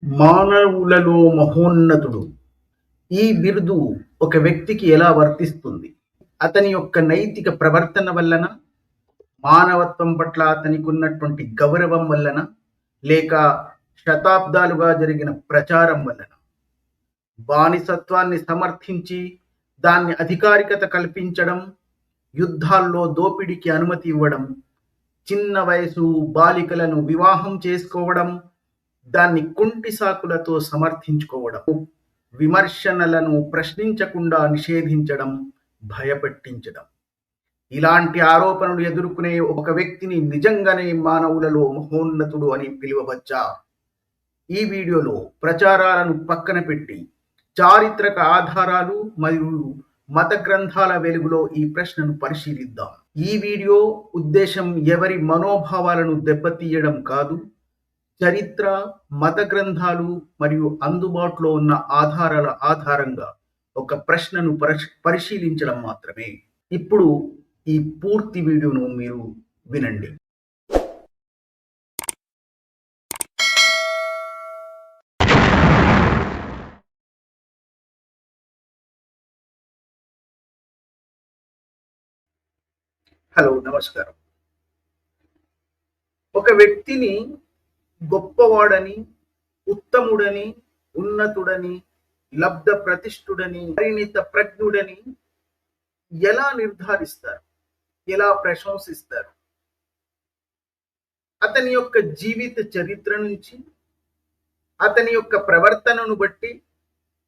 మానవులలో మహోన్నతుడు. ఈ బిరుదు ఒక వ్యక్తికి ఎలా వర్తిస్తుంది? అతని యొక్క నైతిక ప్రవర్తన వల్లన, మానవత్వం పట్ల అతనికున్నటువంటి గౌరవం వల్లన, లేక శతాబ్దాలుగా జరిగిన ప్రచారం వల్లన? బానిసత్వాన్ని సమర్థించి దాన్ని అధికారికత కల్పించడం, యుద్ధాల్లో దోపిడీకి అనుమతి ఇవ్వడం, చిన్న వయసు బాలికలను వివాహం చేసుకోవడం, దాన్ని కుంటి సాకులతో సమర్థించుకోవడం, విమర్శనలను ప్రశ్నించకుండా నిషేధించడం, భయపెట్టించడం. ఇలాంటి ఆరోపణలు ఎదుర్కొనే ఒక వ్యక్తిని నిజంగానే మానవులలో మహోన్నతుడు అని పిలువవచ్చా? ఈ వీడియోలో ప్రచారాలను పక్కన పెట్టి చారిత్రక ఆధారాలు మరియు మత గ్రంథాల వెలుగులో ఈ ప్రశ్నను పరిశీలిద్దాం. ఈ వీడియో ఉద్దేశం ఎవరి మనోభావాలను దెబ్బతీయడం కాదు, చరిత్ర, మత గ్రంథాలు మరియు అందుబాటులో ఉన్న ఆధారాల ఆధారంగా ఒక ప్రశ్నను పరిశీలించడం మాత్రమే. ఇప్పుడు ఈ పూర్తి వీడియోను మీరు వినండి. హలో, నమస్కారం. ఒక వ్యక్తిని గొప్పవాడని, ఉత్తముడని, ఉన్నతుడని, లబ్ధ ప్రతిష్ఠుడని, పరిణిత ప్రజ్ఞుడని ఎలా నిర్ధారిస్తారు? ఎలా ప్రశంసిస్తారు? అతని యొక్క జీవిత చరిత్ర నుంచి, అతని యొక్క ప్రవర్తనను బట్టి,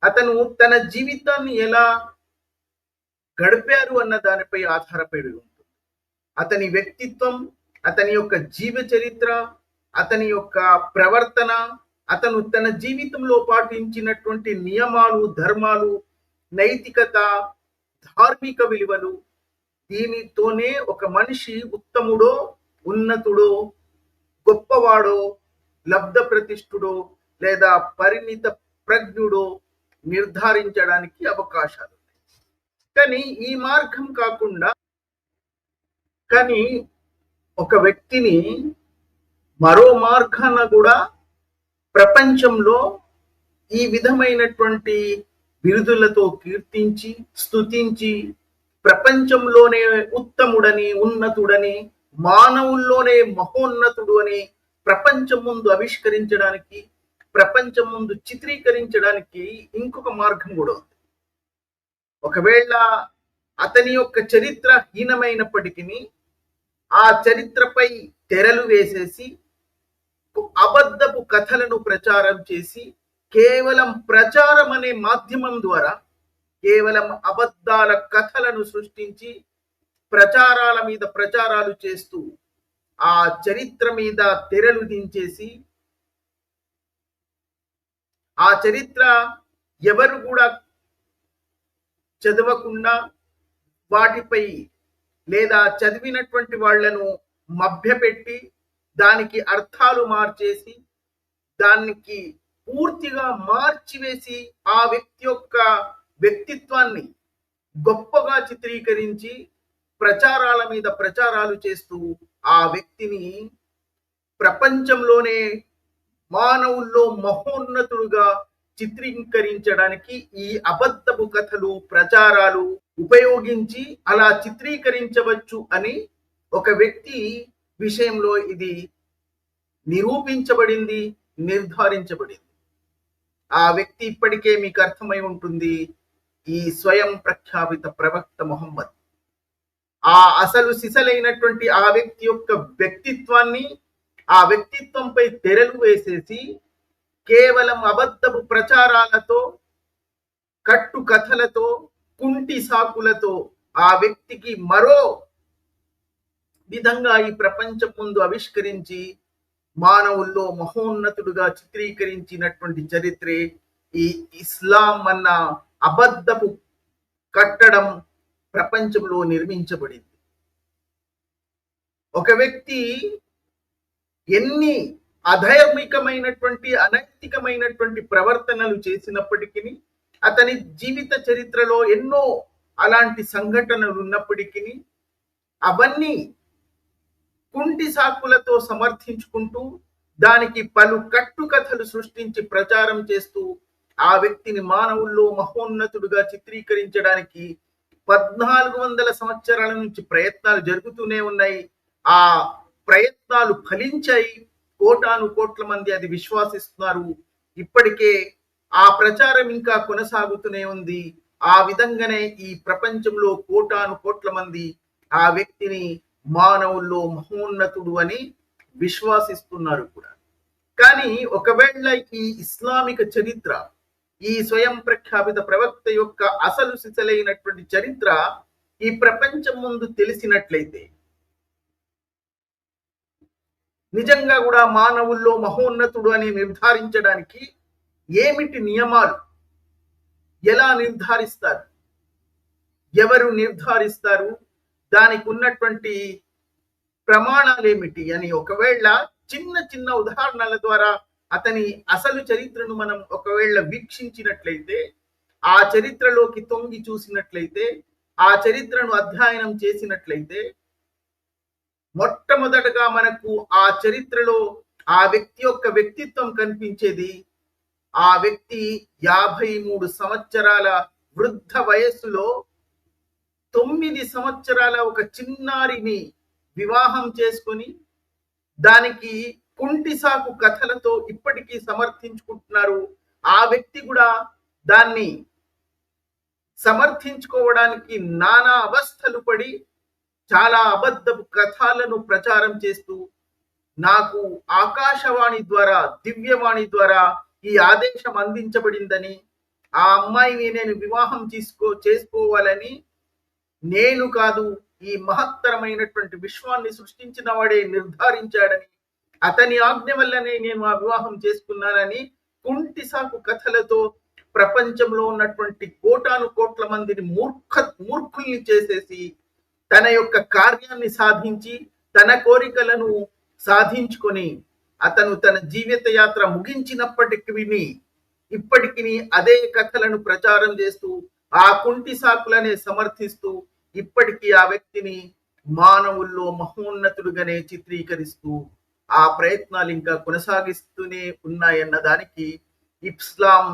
అతను తన జీవితాన్ని ఎలా గడిపారు అన్న దానిపై ఆధారపడి ఉంటుంది. అతని వ్యక్తిత్వం, అతని యొక్క జీవ చరిత్ర, అతని యొక్క ప్రవర్తన, అతను తన జీవితంలో పాటించినటువంటి నియమాలు, ధర్మాలు, నైతికత, ధార్మిక విలువలు, దీనితోనే ఒక మనిషి ఉత్తముడో, ఉన్నతుడో, గొప్పవాడో, లబ్ధ ప్రతిష్ఠుడో లేదా పరిణిత ప్రజ్ఞుడో నిర్ధారించడానికి అవకాశాలు. కానీ ఈ మార్గం కాకుండా ఒక వ్యక్తిని మరో మార్గాన కూడా ప్రపంచంలో ఈ విధమైనటువంటి బిరుదులతో కీర్తించి, స్తుతించి, ప్రపంచంలోనే ఉత్తముడని, ఉన్నతుడని, మానవుల్లోనే మహోన్నతుడు అని ప్రపంచం ముందు ఆవిష్కరించడానికి, ప్రపంచం ముందు చిత్రీకరించడానికి ఇంకొక మార్గం కూడా ఉంది. ఒకవేళ అతని యొక్క చరిత్ర హీనమైనప్పటికీ ఆ చరిత్రపై తెరలు వేసేసి అబద్ధపు కథలను ప్రచారం చేసి, కేవలం ప్రచారం అనే మాధ్యమం ద్వారా కేవలం అబద్ధాల కథలను సృష్టించి ప్రచారాల మీద ప్రచారాలు చేస్తూ ఆ చరిత్ర మీద తెరలు దించేసి, ఆ చరిత్ర ఎవరు కూడా చదవకుండా వాటిపై లేదా చదివినటువంటి వాళ్లను మభ్యపెట్టి దానికి అర్థాలు మార్చేసి, దానికి పూర్తిగా మార్చివేసి, ఆ వ్యక్తి యొక్క వ్యక్తిత్వాన్ని గొప్పగా చిత్రీకరించి ప్రచారాల మీద ప్రచారాలు చేస్తూ ఆ వ్యక్తిని ప్రపంచంలోనే మానవుల్లో మహోన్నతుడుగా చిత్రీకరించడానికి ఈ అబద్ధపు కథలు, ప్రచారాలు ఉపయోగించి అలా చిత్రీకరించవచ్చు అని ఒక వ్యక్తి విషయంలో ఇది నిరూపించబడింది, నిర్ధారించబడింది. ఆ వ్యక్తి ఇప్పటికే మీకు అర్థమై ఉంటుంది, ఈ స్వయం ప్రఖ్యాపిత ప్రవక్త ముహమ్మద్. ఆ అసలు సిసలైనటువంటి ఆ వ్యక్తి యొక్క వ్యక్తిత్వాన్ని, ఆ వ్యక్తిత్వంపై తెరలు వేసేసి కేవలం అబద్ధపు ప్రచారాలతో, కట్టు కథలతో, కుంటి సాకులతో ఆ వ్యక్తికి మరో విధంగా ఈ ప్రపంచం ముందు ఆవిష్కరించి మానవుల్లో మహోన్నతుడుగా చిత్రీకరించినటువంటి చరిత్రే ఈ ఇస్లాం అన్న అబద్ధపు కట్టడం ప్రపంచంలో నిర్మించబడింది. ఒక వ్యక్తి ఎన్ని అధైర్మికమైనటువంటి, అనైతికమైనటువంటి ప్రవర్తనలు చేసినప్పటికీ, అతని జీవిత చరిత్రలో ఎన్నో అలాంటి సంఘటనలు ఉన్నప్పటికీ అవన్నీ కుంటి సాకులతో సమర్థించుకుంటూ దానికి పలు కట్టుకథలు సృష్టించి ప్రచారం చేస్తూ ఆ వ్యక్తిని మానవుల్లో మహోన్నతుడుగా చిత్రీకరించడానికి 1400 సంవత్సరాల నుంచి ప్రయత్నాలు జరుగుతూనే ఉన్నాయి. ఆ ప్రయత్నాలు ఫలించాయి. కోటాను కోట్ల మంది అది విశ్వాసిస్తున్నారు. ఇప్పటికే ఆ ప్రచారం ఇంకా కొనసాగుతూనే ఉంది. ఆ విధంగానే ఈ ప్రపంచంలో కోటాను కోట్ల మంది ఆ వ్యక్తిని మానవుల్లో మహోన్నతుడు అని విశ్వాసిస్తున్నారు కూడా. కానీ ఒకవేళ ఈ ఇస్లామిక చరిత్ర, ఈ స్వయం ప్రఖ్యాపిత ప్రవక్త యొక్క అసలు సిసలైనటువంటి చరిత్ర ఈ ప్రపంచం ముందు తెలిసినట్లయితే నిజంగా కూడా మానవుల్లో మహోన్నతుడు అని నిర్ధారించడానికి ఏమిటి నియమాలు, ఎలా నిర్ధారిస్తారు, ఎవరు నిర్ధారిస్తారు, దానికి ఉన్నటువంటి ప్రమాణాలు ఏమిటి అని ఒకవేళ చిన్న చిన్న ఉదాహరణల ద్వారా అతని అసలు చరిత్రను మనం ఒకవేళ వీక్షించినట్లయితే, ఆ చరిత్రలోకి తొంగి చూసినట్లయితే, ఆ చరిత్రను అధ్యయనం చేసినట్లయితే మొట్టమొదటగా మనకు ఆ చరిత్రలో ఆ వ్యక్తి యొక్క వ్యక్తిత్వం కనిపించేది. ఆ వ్యక్తి 53 సంవత్సరాల వృద్ధ వయస్సులో 9 సంవత్సరాల ఒక చిన్నారిని వివాహం చేసుకొని దానికి కుంటి సాకు కథలతో ఇప్పటికీ సమర్థించుకుంటున్నారు. ఆ వ్యక్తి కూడా దాన్ని సమర్థించుకోవడానికి నానా అవస్థలు పడి చాలా అబద్ధపు కథలను ప్రచారం చేస్తూ నాకు ఆకాశవాణి ద్వారా, దివ్యవాణి ద్వారా ఈ ఆదేశం అందించబడిందని, ఆ అమ్మాయిని నేను వివాహం చేసుకోవాలని నేను కాదు, ఈ మహత్తరమైనటువంటి విశ్వాన్ని సృష్టించిన వాడే నిర్ధారించాడని, అతని ఆజ్ఞ వల్లనే నేను ఆ వివాహం చేసుకున్నానని కుంటి సాకు కథలతో ప్రపంచంలో ఉన్నటువంటి కోటాను కోట్ల మందిని మూర్ఖుల్ని చేసేసి తన యొక్క కార్యాన్ని సాధించి తన కోరికలను సాధించుకొని అతను తన జీవిత యాత్ర ముగించినప్పటికీ ఇప్పటికీ అదే కథలను ప్రచారం చేస్తూ ఆ కుంటి సాకులనే సమర్థిస్తూ ఇప్పటికీ ఆ వ్యక్తిని మానవుల్లో మహోన్నతుడుగానే చిత్రీకరిస్తూ ఆ ప్రయత్నాలు ఇంకా కొనసాగిస్తూనే ఉన్నాయన్న దానికి ఇస్లాం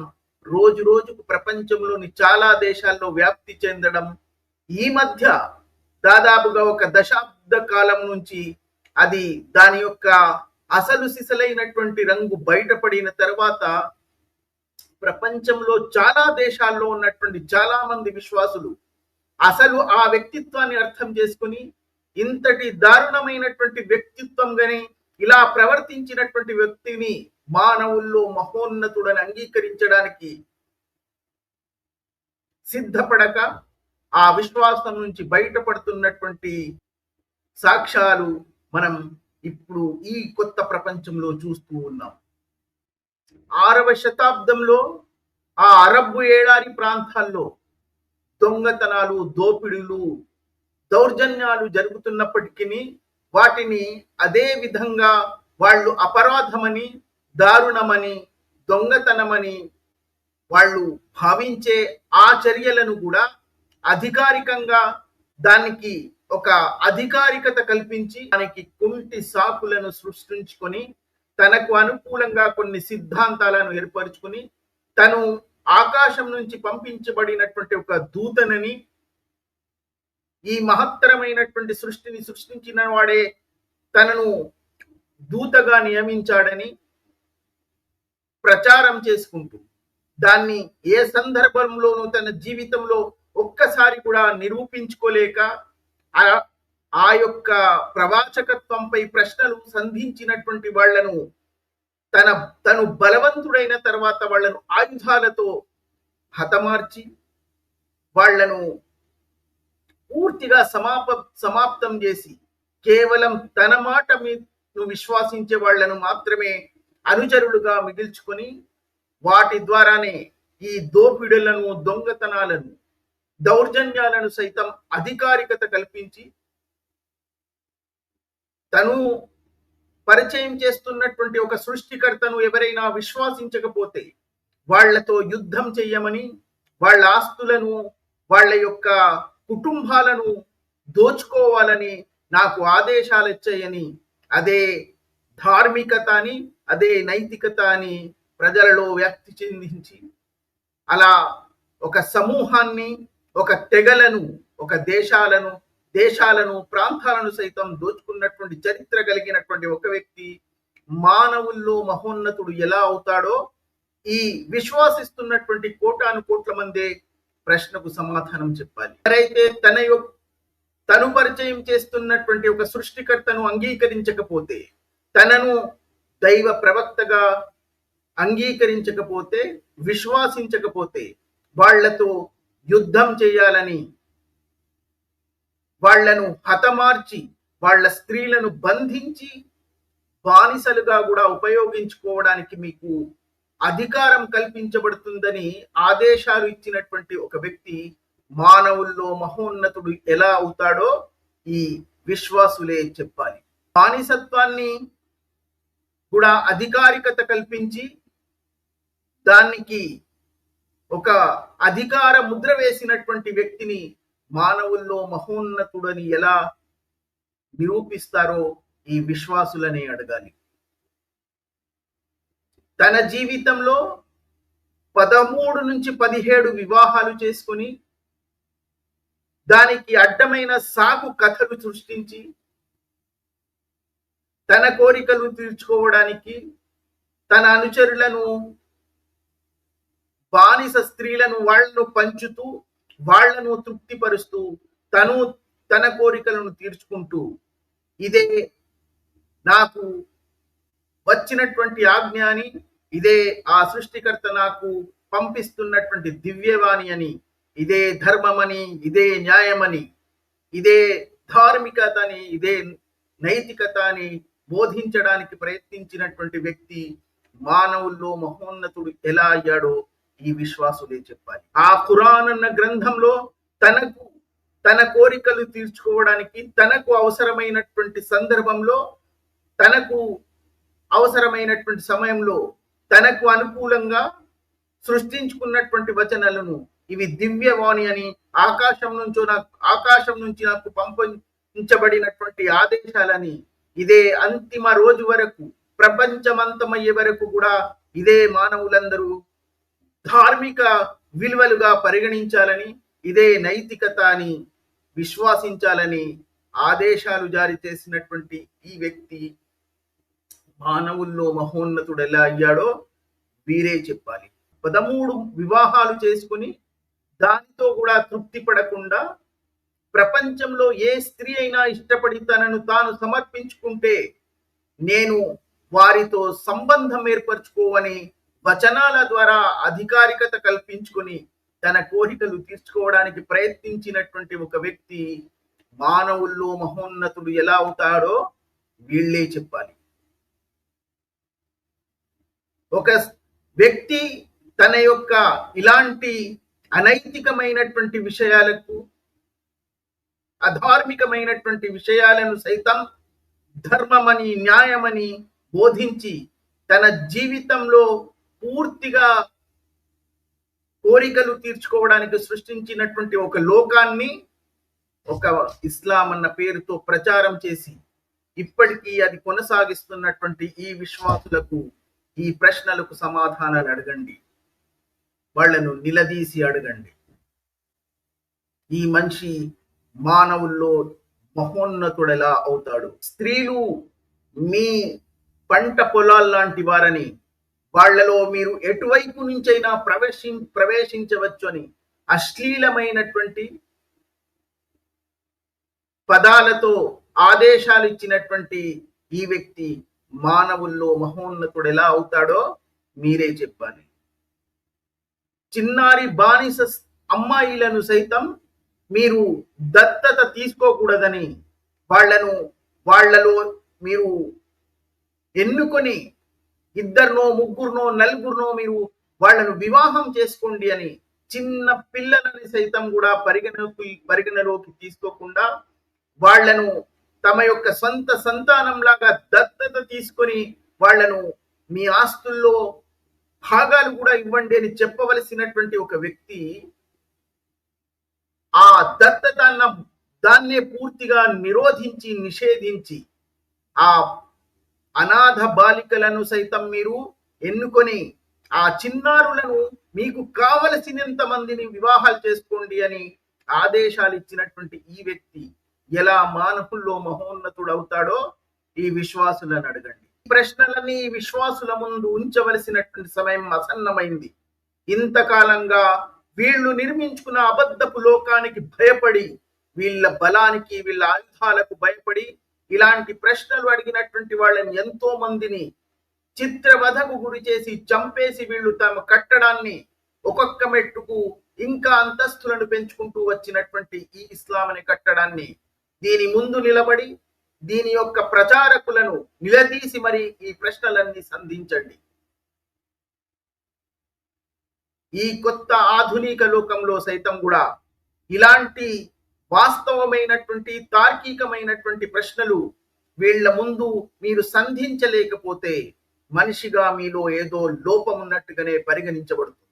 రోజు రోజుకు ప్రపంచంలోని చాలా దేశాల్లో వ్యాప్తి చెందడం, ఈ మధ్య దాదాపుగా ఒక దశాబ్ద కాలం నుంచి అది దాని యొక్క అసలు సిసలైనటువంటి రంగు బయటపడిన తర్వాత ప్రపంచంలో చాలా దేశాల్లో ఉన్నటువంటి చాలా మంది విశ్వాసులు అసలు ఆ వ్యక్తిత్వాన్ని అర్థం చేసుకుని ఇంతటి దారుణమైనటువంటి వ్యక్తిత్వంగానే ఇలా ప్రవర్తించినటువంటి వ్యక్తిని మానవుల్లో మహోన్నతుడని అంగీకరించడానికి సిద్ధపడక ఆ విశ్వాసం నుంచి బయటపడుతున్నటువంటి సాక్ష్యాలు మనం ఇప్పుడు ఈ కొత్త ప్రపంచంలో చూస్తూ ఉన్నాం. 6వ శతాబ్దంలో ఆ అరబ్బు ఏడారి ప్రాంతాల్లో దొంగతనాలు, దోపిడీలు, దౌర్జన్యాలు జరుగుతున్నప్పటికీ వాటిని అదే విధంగా వాళ్ళు అపరాధమని, దారుణమని, దొంగతనమని వాళ్ళు భావించే ఆ చర్యలను కూడా అధికారికంగా దానికి ఒక అధికారికత కల్పించి దానికి కుంటి సాకులను సృష్టించుకొని తనకు అనుకూలంగా కొన్ని సిద్ధాంతాలను ఏర్పరచుకుని తను ఆకాశం నుంచి పంపించబడినటువంటి ఒక దూతనని, ఈ మహత్తరమైనటువంటి సృష్టిని సృష్టించిన వాడే తనను దూతగా నియమించాడని ప్రచారం చేసుకుంటూ దాన్ని ఏ సందర్భంలోనూ తన జీవితంలో ఒక్కసారి కూడా నిరూపించుకోలేక ఆ యొక్క ప్రవాచకత్వంపై ప్రశ్నలు సంధించినటువంటి వాళ్లను తను బలవంతుడైన తర్వాత వాళ్లను ఆయుధాలతో హతమార్చి వాళ్లను పూర్తిగా సమాప్తం చేసి కేవలం తన మాట మీద విశ్వాసించే వాళ్లను మాత్రమే అనుచరులుగా మిగిల్చుకొని వాటి ద్వారానే ఈ దోపిడులను, దొంగతనాలను, దౌర్జన్యాలను సైతం అధికారికత కల్పించి తను పరిచయం చేస్తున్నటువంటి ఒక సృష్టికర్తను ఎవరైనా విశ్వాసించకపోతే వాళ్లతో యుద్ధం చెయ్యమని, వాళ్ళ ఆస్తులను, వాళ్ళ యొక్క కుటుంబాలను దోచుకోవాలని నాకు ఆదేశాలు ఇచ్చాయని అదే ధార్మికత అని, అదే నైతికత అని ప్రజలలో వ్యాప్తి చెందించి అలా ఒక సమూహాన్ని, ఒక తెగలను, ఒక దేశాలను ప్రాంతాలను సైతం దోచుకున్నటువంటి చరిత్ర కలిగినటువంటి ఒక వ్యక్తి మానవుల్లో మహోన్నతుడు ఎలా అవుతాడో ఈ విశ్వాసిస్తున్నటువంటి కోటాను కోట్ల మందే ప్రశ్నకు సమాధానం చెప్పాలి. ఎవరైతే తను పరిచయం చేస్తున్నటువంటి ఒక సృష్టికర్తను అంగీకరించకపోతే, తనను దైవ ప్రవక్తగా అంగీకరించకపోతే, విశ్వాసించకపోతే వాళ్లతో యుద్ధం చేయాలని, వాళ్లను హతమార్చి, వాళ్ళ స్త్రీలను బంధించి బానిసలుగా కూడా ఉపయోగించుకోవడానికి మీకు అధికారం కల్పించబడుతుందని ఆదేశాలు ఇచ్చినటువంటి ఒక వ్యక్తి మానవుల్లో మహోన్నతుడు ఎలా అవుతాడో ఈ విశ్వాసులే చెప్పాలి. బానిసత్వాన్ని కూడా అధికారికత కల్పించి దానికి ఒక అధికార ముద్ర వేసినటువంటి వ్యక్తిని మానవుల్లో మహోన్నతుడని ఎలా నిరూపిస్తారో ఈ విశ్వాసులనే అడగాలి. తన జీవితంలో 13 నుంచి 17 వివాహాలు చేసుకుని దానికి అడ్డమైన సాగు కథలు సృష్టించి తన కోరికలు తీర్చుకోవడానికి తన అనుచరులను, బానిస స్త్రీలను వాళ్లను పంచుతూ వాళ్లను తృప్తిపరుస్తూ తన కోరికలను తీర్చుకుంటూ ఇదే నాకు వచ్చినటువంటి ఆజ్ఞ అని, ఇదే ఆ సృష్టికర్త నాకు పంపిస్తున్నటువంటి దివ్యవాణి అని, ఇదే ధర్మమని, ఇదే న్యాయమని, ఇదే ధార్మికత అని, ఇదే నైతికత అని బోధించడానికి ప్రయత్నించినటువంటి వ్యక్తి మానవుల్లో మహోన్నతుడు ఎలా అయ్యాడో ఈ విశ్వాసులే చెప్పాలి. ఆ ఖురాన్ అన్న గ్రంథంలో తన కోరికలు తీర్చుకోవడానికి, తనకు అవసరమైనటువంటి సందర్భంలో, తనకు అవసరమైనటువంటి సమయంలో, తనకు అనుకూలంగా సృష్టించుకున్నటువంటి వచనాలను, ఇవి దివ్యవాణి అని, ఆకాశం నుంచి నాకు పంపించబడినటువంటి ఆదేశాలని, ఇదే అంతిమ రోజు వరకు, ప్రపంచమంతమయ్యే వరకు కూడా ఇదే మానవులందరూ ధార్మిక విలువలుగా పరిగణించాలని, ఇదే నైతికత అని విశ్వాసించాలని ఆదేశాలు జారీ చేసినటువంటి ఈ వ్యక్తి మానవుల్లో మహోన్నతుడు ఎలా అయ్యాడో వీరే చెప్పాలి. 13 వివాహాలు చేసుకుని దానితో కూడా తృప్తి పడకుండా ప్రపంచంలో ఏ స్త్రీ అయినా ఇష్టపడి తనను తాను సమర్పించుకుంటే నేను వారితో సంబంధం ఏర్పరచుకోవని వచనాల ద్వారా అధికారికత కల్పించుకొని తన కోరికలు తీర్చుకోవడానికి ప్రయత్నించినటువంటి ఒక వ్యక్తి మానవుల్లో మహోన్నతుడు ఎలా అవుతాడో వీళ్ళే చెప్పాలి. ఒక వ్యక్తి తన యొక్క ఇలాంటి అనైతికమైనటువంటి విషయాలకు, అధార్మికమైనటువంటి విషయాలను సైతం ధర్మమని, న్యాయమని బోధించి తన జీవితంలో పూర్తిగా కోరికలు తీర్చుకోవడానికి సృష్టించినటువంటి ఒక లోకాన్ని ఒక ఇస్లాం అన్న పేరుతో ప్రచారం చేసి ఇప్పటికీ అది కొనసాగిస్తున్నటువంటి ఈ విశ్వాసులకు ఈ ప్రశ్నలకు సమాధానాలు అడగండి, వాళ్లను నిలదీసి అడగండి. ఈ మనిషి మానవుల్లో మహోన్నతుడెలా అవుతాడు? స్త్రీలు మీ పంట పొలాల్లాంటి వారని, వాళ్లలో మీరు ఎటువైపు నుంచైనా ప్రవేశించవచ్చు అని అశ్లీలమైనటువంటి పదాలతో ఆదేశాలు ఇచ్చినటువంటి ఈ వ్యక్తి మానవుల్లో మహోన్నతుడు ఎలా అవుతాడో మీరే చెప్పాలి. చిన్నారి బానిస అమ్మాయిలను సైతం మీరు దత్తత తీసుకోకూడదని, వాళ్లలో మీరు ఎన్నుకొని 2, 3, 4 మీరు వాళ్లను వివాహం చేసుకోండి అని చిన్న పిల్లలని సైతం కూడా పరిగణలోకి తీసుకోకుండా వాళ్లను తమ యొక్క సొంత సంతానంలాగా దత్తత తీసుకొని వాళ్లను మీ ఆస్తుల్లో భాగాలు కూడా ఇవ్వండి అని చెప్పవలసినటువంటి ఒక వ్యక్తి ఆ దత్తత దాన్నే పూర్తిగా నిషేధించి ఆ అనాథ బాలికలను సైతం మీరు ఎన్నుకొని ఆ చిన్నారులను మీకు కావలసినంత మందిని వివాహాలు చేసుకోండి అని ఆదేశాలు ఇచ్చినటువంటి ఈ వ్యక్తి ఎలా మానవుల్లో మహోన్నతుడు అవుతాడో ఈ విశ్వాసులను అడగండి. ఈ ప్రశ్నలన్నీ ఈ విశ్వాసుల ముందు ఉంచవలసినటువంటి సమయం ఆసన్నమైంది. ఇంతకాలంగా వీళ్ళు నిర్మించుకున్న అబద్ధపు లోకానికి భయపడి, వీళ్ళ బలానికి, వీళ్ళ ఆయుధాలకు భయపడి ఇలాంటి ప్రశ్నలు అడిగినటువంటి వాళ్ళని ఎంతో మందిని చిత్రవధకు గురి చేసి చంపేసి వీళ్ళు తమ కట్టడాన్ని ఒక్కొక్క మెట్టుకు ఇంకా అంతస్తులను పెంచుకుంటూ వచ్చినటువంటి ఈ ఇస్లాం అనే కట్టడాన్ని దీని ముందు నిలబడి దీని యొక్క ప్రచారకులను నిలదీసి మరి ఈ ప్రశ్నలన్నీ సంధించండి. ఈ కొత్త ఆధునిక లోకంలో సైతం కూడా ఇలాంటి వాస్తవమైనటువంటి తార్కికమైనటువంటి ప్రశ్నలు వీళ్ళ ముందు మీరు సంధించలేకపోతే మనిషిగా మీలో ఏదో లోపం ఉన్నట్టుగానే పరిగణించబడుతుంది.